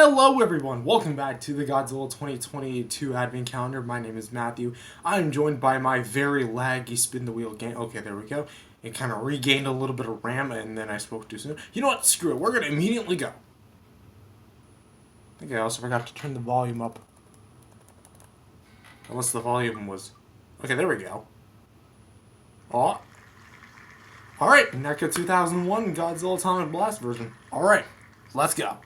Hello everyone, welcome back to the Godzilla 2022 Advent Calendar. My name is Matthew. I'm joined by my very laggy spin the wheel game. Okay, there we go. It kind of regained a little bit of RAM and then I spoke too soon. You know what, screw it, we're going to immediately go. I think I also forgot to turn the volume up. Unless the volume was... Okay, there we go. Oh. Alright, NECA 2001 Godzilla Atomic Blast version. Alright, let's go.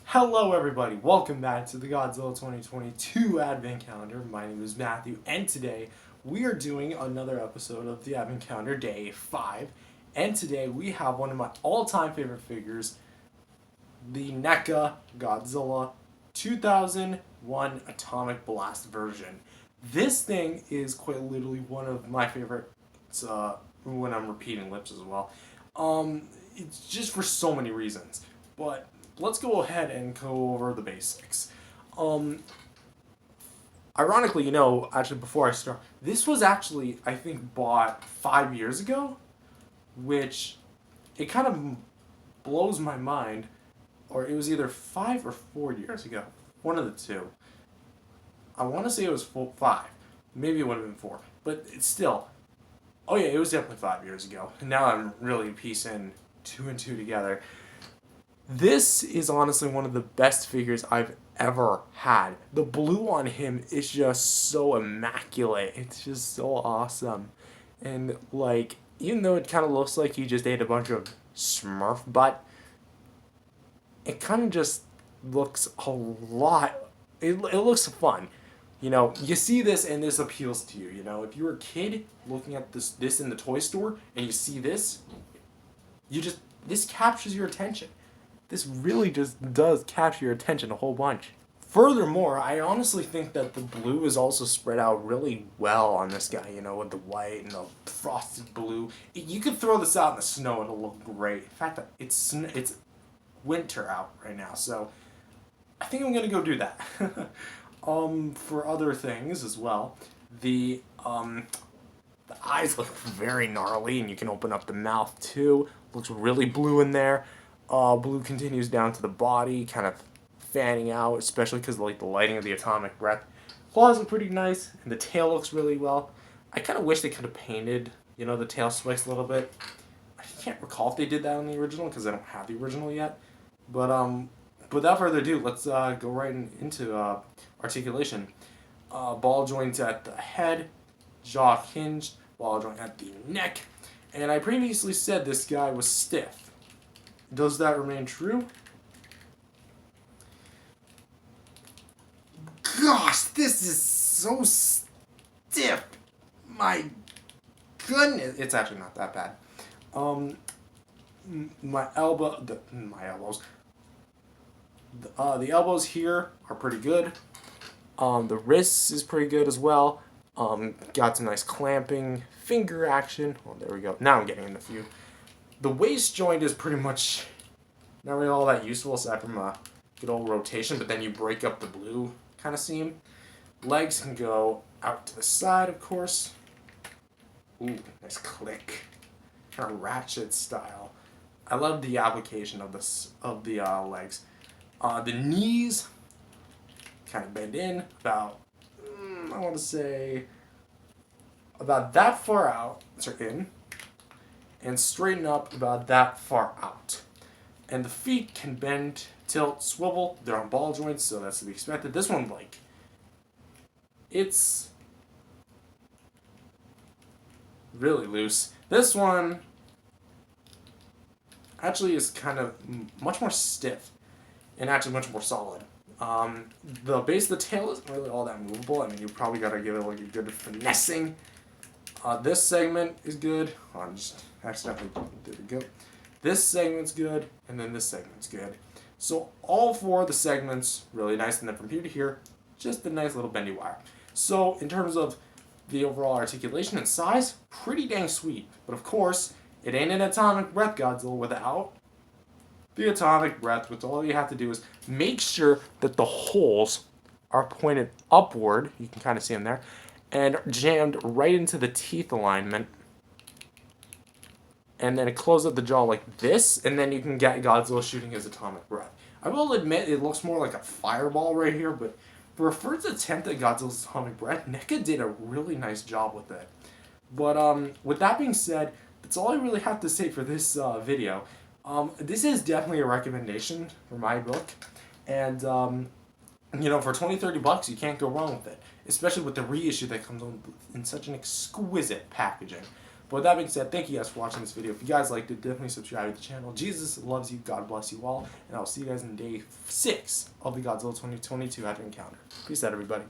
Hello everybody, welcome back to the Godzilla 2022 Advent Calendar. My name is Matthew, and today we are doing another episode of the Advent Calendar, Day 5. And today we have one of my all-time favorite figures, the NECA Godzilla 2001 Atomic Blast version. This thing is quite literally one of my favorites when I'm repeating lips as well. It's just for so many reasons, but let's go ahead and go over the basics. Ironically, actually before I start, this was actually, I think, bought 5 years ago, which it kind of blows my mind, or it was either 5 or 4 years ago, one of the two. I want to say it was 5, maybe it would have been 4, but it's still, oh yeah, it was definitely 5 years ago, and now I'm really piecing 2 and 2 together. This is honestly one of the best figures I've ever had. The blue on him is just so immaculate. It's just so awesome. And like, even though it kind of looks like he just ate a bunch of Smurf butt, it kind of just looks a lot, it looks fun. You see this and this appeals to you. If you're a kid looking at this in the toy store and you see this, this captures your attention. This really just does capture your attention a whole bunch. Furthermore, I honestly think that the blue is also spread out really well on this guy, with the white and the frosted blue. You could throw this out in the snow and it'll look great. In fact, it's winter out right now, so I think I'm going to go do that. For other things as well, the eyes look very gnarly, and you can open up the mouth too. Looks really blue in there. Blue continues down to the body, kind of fanning out, especially because the lighting of the atomic breath. Claws look pretty nice, and the tail looks really well. I kind of wish they could have painted, the tail spikes a little bit. I can't recall if they did that in the original, because I don't have the original yet. But without further ado, let's go right into articulation. Ball joints at the head, jaw hinged, ball joint at the neck. And I previously said this guy was stiff. Does that remain true? Gosh, this is so stiff. My goodness. It's actually not that bad. My elbows. The elbows here are pretty good. The wrists is pretty good as well. Got some nice clamping, finger action. Oh, there we go. Now I'm getting in the few. The waist joint is pretty much not really all that useful aside from a good old rotation, but then you break up the blue kind of seam. Legs can go out to the side, of course. Ooh, nice click. Kind of ratchet style. I love the application of the legs. The knees kind of bend in about, I want to say, about that far out, in, and straighten up about that far out. And the feet can bend, tilt, swivel. They're on ball joints, so that's to be expected. This one, it's really loose. This one actually is kind of much more stiff and actually much more solid. The base of the tail isn't really all that movable. I mean, you probably got to give it a good finessing. This segment is good. Oh, I just accidentally did it go. This segment's good, and then this segment's good. So all 4 of the segments really nice, and then from here to here, just a nice little bendy wire. So in terms of the overall articulation and size, pretty dang sweet. But of course, it ain't an atomic breath Godzilla without the atomic breath, which all you have to do is make sure that the holes are pointed upward. You can kind of see them there. And jammed right into the teeth alignment. And then it closes up the jaw like this, and then you can get Godzilla shooting his atomic breath. I will admit it looks more like a fireball right here, but for a first attempt at Godzilla's atomic breath, NECA did a really nice job with it. But with that being said, that's all I really have to say for this video. This is definitely a recommendation for my book, and you know, for 20-30 bucks, you can't go wrong with it, especially with the reissue that comes in such an exquisite packaging. But with that being said, thank you guys for watching this video. If you guys liked it, definitely subscribe to the channel. Jesus loves you. God bless you all. And I'll see you guys in day 6 of the Godzilla 2022 Advent Calendar. Peace out, everybody.